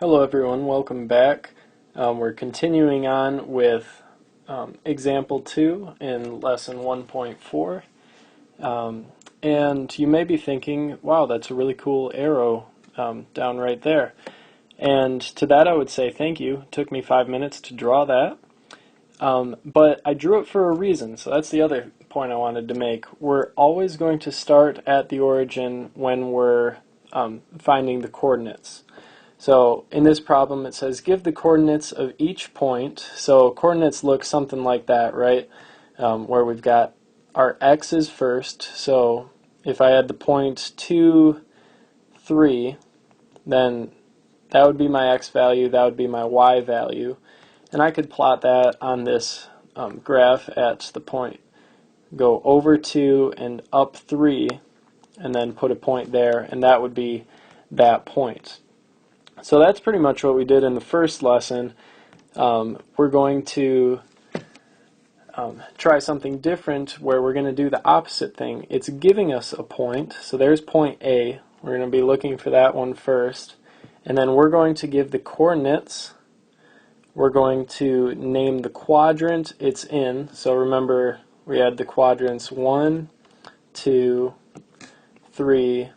Hello everyone, welcome back. We're continuing on with example 2 in lesson 1.4. And you may be thinking, wow, that's a really cool arrow down right there. And to that I would say thank you. It took me 5 minutes to draw that. But I drew it for a reason, so that's the other point I wanted to make. We're always going to start at the origin when we're finding the coordinates. So in this problem it says give the coordinates of each point. So coordinates look something like that, right? Where we've got our x's first. So if I had the point 2, 3, then that would be my x value, that would be my y value. And I could plot that on this graph at the point. Go over 2 and up 3 and then put a point there, and that would be that point. So that's pretty much what we did in the first lesson. We're going to try something different where we're going to do the opposite thing. It's giving us a point, so there's point A. We're going to be looking for that one first. And then we're going to give the coordinates. We're going to name the quadrant it's in. So remember, we had the quadrants 1, 2, 3,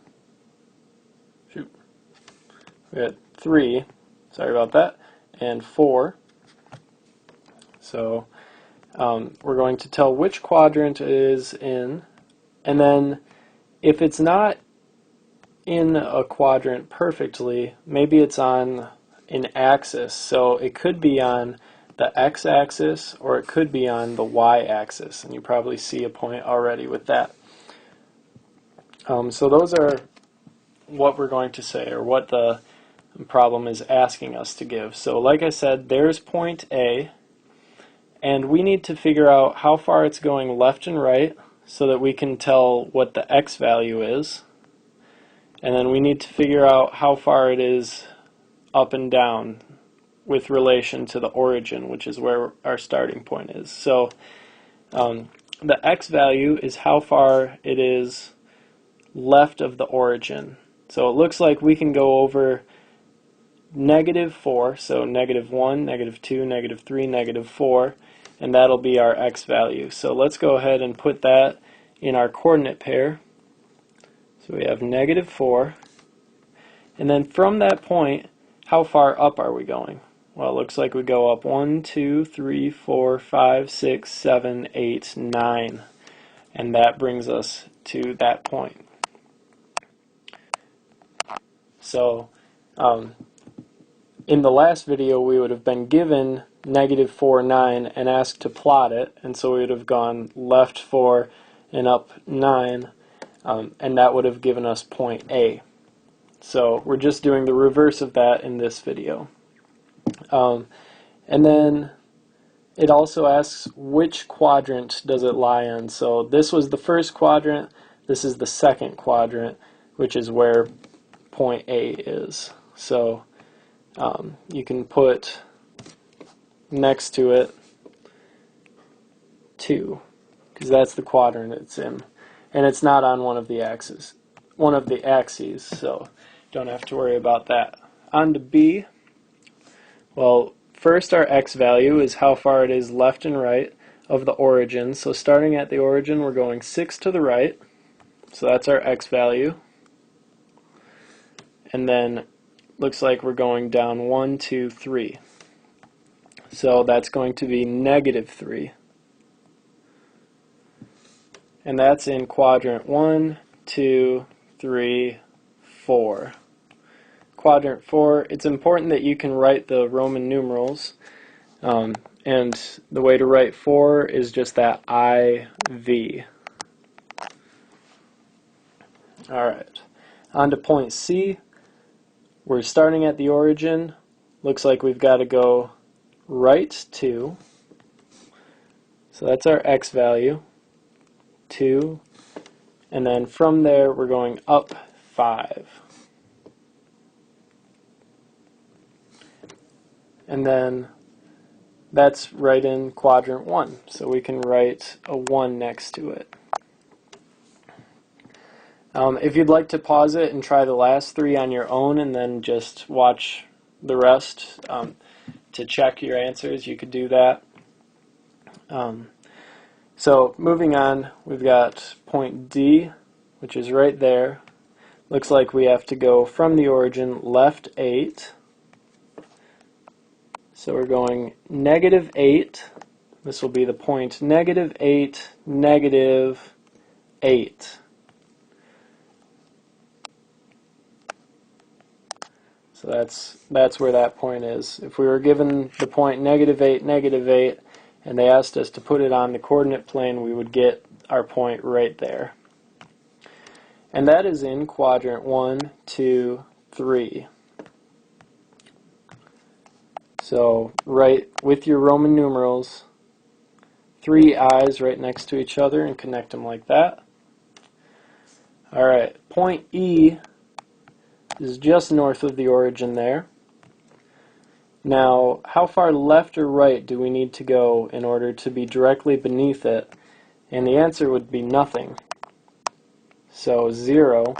we had 3, sorry about that, and 4. So we're going to tell which quadrant it is in, and then if it's not in a quadrant perfectly, maybe it's on an axis. So it could be on the x-axis or it could be on the y-axis, and you probably see a point already with that. So those are what we're going to say, or what the problem is asking us to give. So like I said, there's point A, and we need to figure out how far it's going left and right so that we can tell what the x value is. And then we need to figure out how far it is up and down with relation to the origin, which is where our starting point is. So the x value is how far it is left of the origin. So it looks like we can go over -4, so -1, -2, -3, -4, and that'll be our x value. So let's go ahead and put that in our coordinate pair. So we have -4, and then from that point, how far up are we going? Well, it looks like we go up 1, 2, 3, 4, 5, 6, 7, 8, 9, and that brings us to that point. So in the last video we would have been given -4, 9 and asked to plot it, and so we would have gone left 4 and up 9, and that would have given us point A. So we're just doing the reverse of that in this video. And then it also asks which quadrant does it lie in. So this was the first quadrant, this is the second quadrant, which is where point A is. So you can put next to it 2, because that's the quadrant it's in, and it's not on one of the axes, so don't have to worry about that. On to B. Well, first our x value is how far it is left and right of the origin. So starting at the origin, we're going 6 to the right, so that's our x value. And then looks like we're going down 1, 2, 3. So that's going to be -3. And that's in quadrant 1, 2, 3, 4. Quadrant 4, it's important that you can write the Roman numerals. And the way to write 4 is just that IV. Alright, on to point C. We're starting at the origin. Looks like we've got to go right 2. So that's our x value, 2. And then from there we're going up 5. And then that's right in quadrant 1. So we can write a 1 next to it. If you'd like to pause it and try the last 3 on your own and then just watch the rest to check your answers, you could do that. So moving on, we've got point D, which is right there. Looks like we have to go from the origin left 8. So we're going negative 8. This will be the point negative 8, negative 8. So that's where that point is. If we were given the point negative 8, negative 8, and they asked us to put it on the coordinate plane, we would get our point right there. And that is in quadrant 1, 2, 3. So right with your Roman numerals, 3 eyes right next to each other and connect them like that. Alright, point E is just north of the origin there. Now, how far left or right do we need to go in order to be directly beneath it? And the answer would be nothing. So 0.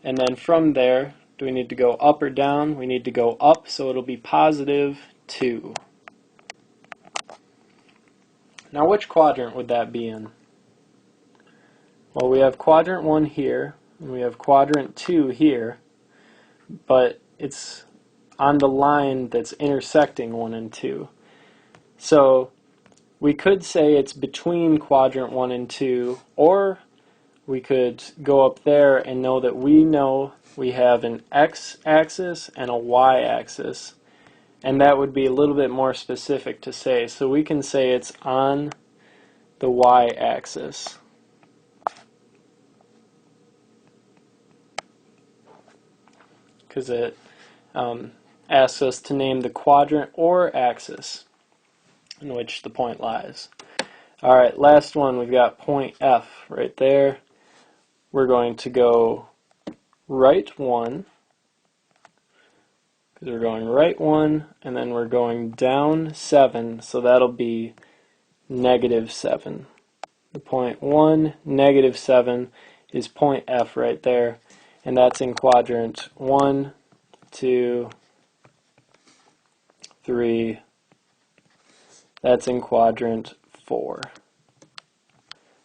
And then from there, do we need to go up or down? We need to go up, so it'll be positive 2. Now which quadrant would that be in? Well, we have quadrant 1 here, and we have quadrant 2 here, but it's on the line that's intersecting 1 and 2. So we could say it's between quadrant 1 and 2, or we could go up there and know that we have an x-axis and a y-axis, and that would be a little bit more specific to say. So we can say it's on the y-axis. Because it asks us to name the quadrant or axis in which the point lies. Alright, last one, we've got point F right there. We're going to go right 1, because we're going right 1, and then we're going down 7, so that'll be negative 7. The point 1, negative 7 is point F right there, and that's in quadrant 1, 2, 3, that's in quadrant 4.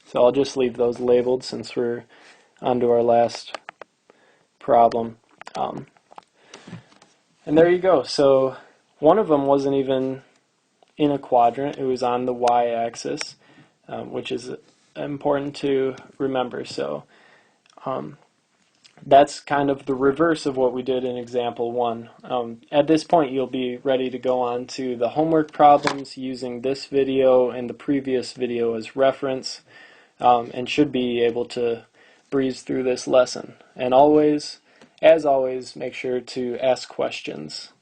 So I'll just leave those labeled since we're on to our last problem. And there you go. So one of them wasn't even in a quadrant, it was on the y-axis, which is important to remember. So that's kind of the reverse of what we did in example 1. At this point you'll be ready to go on to the homework problems using this video and the previous video as reference, and should be able to breeze through this lesson. And always, as always, make sure to ask questions.